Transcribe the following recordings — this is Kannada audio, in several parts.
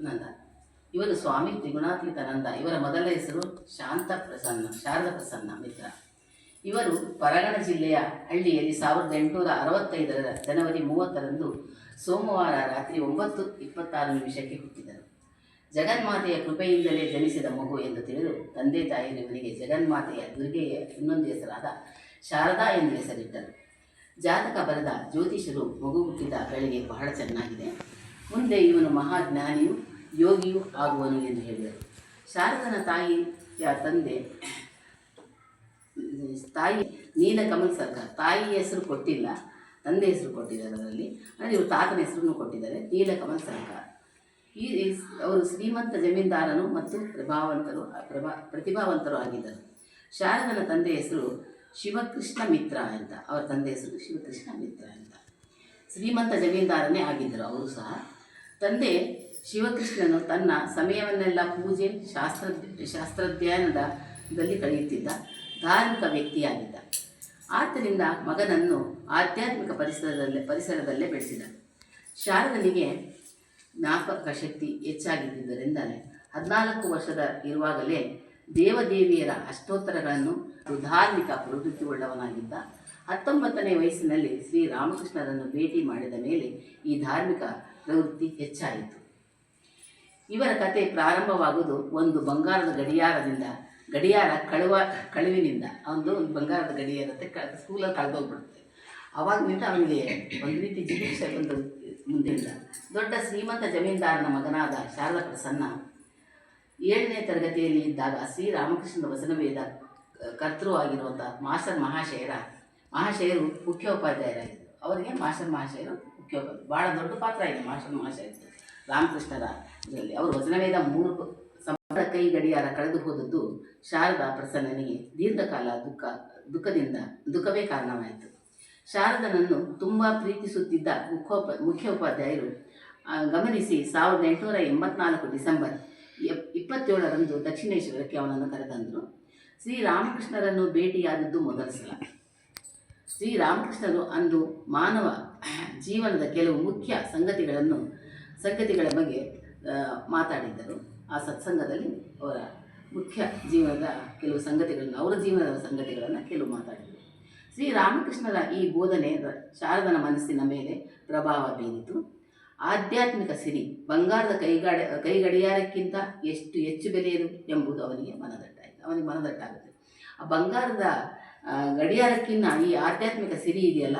ನಂದ. ಇವರು ಸ್ವಾಮಿ ತ್ರಿಗುಣಾತೀತಾನಂದ. ಇವರ ಮೊದಲ ಹೆಸರು ಶಾರದಾ ಪ್ರಸನ್ನ ಮಿತ್ರ. ಇವರು ಪರಗಣ ಜಿಲ್ಲೆಯ ಹಳ್ಳಿಯಲ್ಲಿ 1865 ಜನವರಿ 30ರಂದು ಸೋಮವಾರ ರಾತ್ರಿ 9:26 ಹುಟ್ಟಿದರು. ಜಗನ್ಮಾತೆಯ ಕೃಪೆಯಿಂದಲೇ ಜನಿಸಿದ ಮಗು ಎಂದು ತಿಳಿದು ತಂದೆ ತಾಯಿಯರು ಇವನಿಗೆ ಜಗನ್ಮಾತೆಯ ದುರ್ಗೆಯ ಇನ್ನೊಂದು ಹೆಸರಾದ ಶಾರದಾ ಎಂದು ಹೆಸರಿಟ್ಟರು. ಜಾತಕ ಬರೆದ ಜ್ಯೋತಿಷರು ಮಗು ಹುಟ್ಟಿದ ಗಳಿಗೆ ಬಹಳ ಚೆನ್ನಾಗಿದೆ, ಮುಂದೆ ಇವನು ಮಹಾಜ್ಞಾನಿಯು ಯೋಗಿಯೂ ಆಗುವನು ಎಂದು ಹೇಳಿದರು. ಶಾರದನ ತಾಯಿಯ ತಾಯಿ ನೀಲಕಮಲ್ ಸರ್ಕಾರ. ತಾಯಿಯ ಹೆಸರು ಕೊಟ್ಟಿಲ್ಲ, ತಂದೆ ಹೆಸರು ಕೊಟ್ಟಿದ್ದಾರೆ. ಅದರಲ್ಲಿ ಅಂದರೆ ಇವರು ತಾತನ ಹೆಸರನ್ನು ಕೊಟ್ಟಿದ್ದಾರೆ, ನೀಲಕಮಲ್ ಸರ್ಕಾರ. ಅವರು ಶ್ರೀಮಂತ ಜಮೀನ್ದಾರನು ಮತ್ತು ಪ್ರತಿಭಾವಂತರು ಆಗಿದ್ದರು. ಶಾರದನ ತಂದೆ ಹೆಸರು ಶಿವಕೃಷ್ಣ ಮಿತ್ರ ಅಂತ. ಅವರ ತಂದೆ ಹೆಸರು ಶಿವಕೃಷ್ಣ ಮಿತ್ರ ಅಂತ. ಶ್ರೀಮಂತ ಜಮೀನ್ದಾರನೇ ಆಗಿದ್ದರು ಅವರು ಸಹ. ತಂದೆ ಶಿವಕೃಷ್ಣನು ತನ್ನ ಸಮಯವನ್ನೆಲ್ಲ ಪೂಜೆ ಶಾಸ್ತ್ರಾಧ್ಯಯನದಲ್ಲಿ ಕಳೆಯುತ್ತಿದ್ದ ಧಾರ್ಮಿಕ ವ್ಯಕ್ತಿಯಾಗಿದ್ದ. ಆದ್ದರಿಂದ ಮಗನನ್ನು ಆಧ್ಯಾತ್ಮಿಕ ಪರಿಸರದಲ್ಲೇ ಬೆಳೆಸಿದ. ಶಾರದನಿಗೆ ಜ್ಞಾಪಕ ಶಕ್ತಿ ಹೆಚ್ಚಾಗಿದ್ದುದರಿಂದಲೇ 14 ವರ್ಷದ ಇರುವಾಗಲೇ ದೇವದೇವಿಯರ ಅಷ್ಟೋತ್ತರಗಳನ್ನು ಧಾರ್ಮಿಕ ಪ್ರವೃತ್ತಿ ಉಳ್ಳವನಾಗಿದ್ದ. 19ನೇ ವಯಸ್ಸಿನಲ್ಲಿ ಶ್ರೀರಾಮಕೃಷ್ಣರನ್ನು ಭೇಟಿ ಮಾಡಿದ ಮೇಲೆ ಈ ಧಾರ್ಮಿಕ ಪ್ರವೃತ್ತಿ ಹೆಚ್ಚಾಯಿತು. ಇವರ ಕತೆ ಪ್ರಾರಂಭವಾಗುವುದು ಒಂದು ಬಂಗಾರದ ಕಳುವಿನಿಂದ. ಒಂದು ಬಂಗಾರದ ಗಡಿಯಾರತ್ತೆ ಸ್ಕೂಲಲ್ಲಿ ಕಳೆದೋಗ್ಬಿಡುತ್ತೆ. ಅವಾಗಿನಿಂದ ಅವನಿಗೆ ಒಂದು ರೀತಿ ಜಿಗುಪ್ಸೆ ಬಂದು ಮುಂದೆಯಿಂದ ದೊಡ್ಡ ಶ್ರೀಮಂತ ಜಮೀನ್ದಾರನ ಮಗನಾದ ಶಾರದಾ ಪ್ರಸನ್ನ 7ನೇ ತರಗತಿಯಲ್ಲಿ ಇದ್ದಾಗ ಶ್ರೀರಾಮಕೃಷ್ಣನ ವಚನವೇದ ಕರ್ತೃ ಆಗಿರುವಂಥ ಮಾಸ್ಟರ್ ಮಹಾಶಯರು ಮುಖ್ಯೋಪಾಧ್ಯಾಯರಾಗಿದ್ದರು. ಅವರಿಗೆ ಮಾಸ್ಟರ್ ಮಹಾಶಯರು ಮುಖ್ಯೋಪಾಧ್ಯಾಯ. ಭಾಳ ದೊಡ್ಡ ಪಾತ್ರ ಇದೆ ಮಾಸ್ಟರ್ ಮಹಾಶಯರು ರಾಮಕೃಷ್ಣರ ಇದರಲ್ಲಿ. ಅವರು ವಚನವೇದ 3 ಕೈ ಗಡಿಯಾರ ಕಳೆದು ಹೋದದ್ದು ಶಾರದಾ ಪ್ರಸನ್ನನಿಗೆ ದೀರ್ಘಕಾಲ ದುಃಖವೇ ಕಾರಣವಾಯಿತು. ಶಾರದನನ್ನು ತುಂಬ ಪ್ರೀತಿಸುತ್ತಿದ್ದ ಮುಖ್ಯೋಪಾಧ್ಯಾಯರು ಗಮನಿಸಿ 1884 ಡಿಸೆಂಬರ್ 27ರಂದು ದಕ್ಷಿಣೇಶ್ವರಕ್ಕೆ ಅವನನ್ನು ಕರೆತಂದರು. ಶ್ರೀರಾಮಕೃಷ್ಣರನ್ನು ಭೇಟಿಯಾದದ್ದು ಮೊದಲ ಸಲ. ಶ್ರೀರಾಮಕೃಷ್ಣರು ಅಂದು ಮಾನವ ಜೀವನದ ಕೆಲವು ಮುಖ್ಯ ಸಂಗತಿಗಳ ಬಗ್ಗೆ ಮಾತಾಡಿದ್ದರು. ಆ ಸತ್ಸಂಗದಲ್ಲಿ ಅವರ ಮುಖ್ಯ ಜೀವನದ ಕೆಲವು ಸಂಗತಿಗಳನ್ನು ಕೆಲವು ಮಾತಾಡಿದರು. ಶ್ರೀರಾಮಕೃಷ್ಣರ ಈ ಬೋಧನೆ ಶಾರದನ ಮನಸ್ಸಿನ ಮೇಲೆ ಪ್ರಭಾವ ಬೀರಿತು. ಆಧ್ಯಾತ್ಮಿಕ ಸಿರಿ ಬಂಗಾರದ ಕೈಗಡಿಯಾರಕ್ಕಿಂತ ಎಷ್ಟು ಹೆಚ್ಚು ಬೆಲೆಯದು ಎಂಬುದು ಅವನಿಗೆ ಮನದಟ್ಟಾಗುತ್ತೆ. ಆ ಬಂಗಾರದ ಗಡಿಯಾರಕ್ಕಿಂತ ಈ ಆಧ್ಯಾತ್ಮಿಕ ಸಿರಿ ಇದೆಯಲ್ಲ,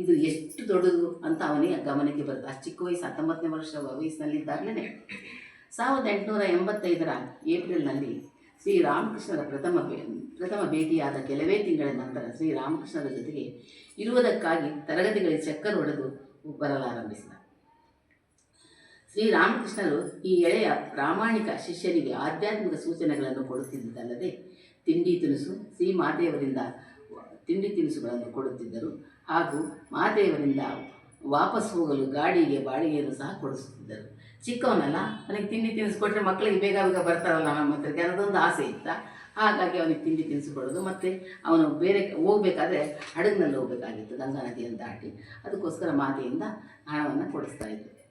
ಇದು ಎಷ್ಟು ದೊಡ್ಡದು ಅಂತ ಅವನಿಗೆ ಗಮನಕ್ಕೆ ಬರುತ್ತೆ. ಆ ಚಿಕ್ಕ ವಯಸ್ಸು 19ನೇ ವರ್ಷ ವಯಸ್ಸಿನಲ್ಲಿದ್ದಾಗಲೇ 1885ರ ಏಪ್ರಿಲ್ನಲ್ಲಿ ಶ್ರೀರಾಮಕೃಷ್ಣರ ಪ್ರಥಮ ಭೇಟಿಯಾದ ಕೆಲವೇ ತಿಂಗಳ ನಂತರ ಶ್ರೀರಾಮಕೃಷ್ಣರ ಜೊತೆಗೆ ಇರುವುದಕ್ಕಾಗಿ ತರಗತಿಗಳಿಗೆ ಚಕ್ಕರ್ ಹೊಡೆದು ಬರಲಾರಂಭಿಸಿದ. ಶ್ರೀರಾಮಕೃಷ್ಣರು ಈ ಎಳೆಯ ಪ್ರಾಮಾಣಿಕ ಶಿಷ್ಯರಿಗೆ ಆಧ್ಯಾತ್ಮಿಕ ಸೂಚನೆಗಳನ್ನು ಕೊಡುತ್ತಿದ್ದಲ್ಲದೆ ತಿಂಡಿ ತಿನಿಸುಗಳನ್ನು ಕೊಡುತ್ತಿದ್ದರು. ಹಾಗೂ ಮಾತೆಯವರಿಂದ ವಾಪಸ್ ಹೋಗಲು ಗಾಡಿಗೆ ಬಾಡಿಗೆಯನ್ನು ಸಹ ಕೊಡಿಸುತ್ತಿದ್ದರು. ಚಿಕ್ಕವನಲ್ಲ, ಅವನಿಗೆ ತಿಂಡಿ ತಿನಿಸು ಕೊಟ್ಟರೆ ಮಕ್ಕಳಿಗೆ ಬೇಗ ಬರ್ತಾರಲ್ಲ ನಮ್ಮ ಹತ್ರಕ್ಕೆ, ಅದೊಂದು ಆಸೆ ಇತ್ತ. ಹಾಗಾಗಿ ಅವನಿಗೆ ತಿಂಡಿ ತಿನಿಸು ಕೊಡೋದು. ಮತ್ತು ಅವನು ಬೇರೆ ಹೋಗಬೇಕಾದ್ರೆ ಹಡಗಿನಲ್ಲಿ ಹೋಗಬೇಕಾಗಿತ್ತು, ಗಂಗಾ ನದಿಯನ್ನು ದಾಟಿ. ಅದಕ್ಕೋಸ್ಕರ ಮಾತೆಯಿಂದ ಹಣವನ್ನು ಕೊಡಿಸ್ತಾ ಇದ್ದರು.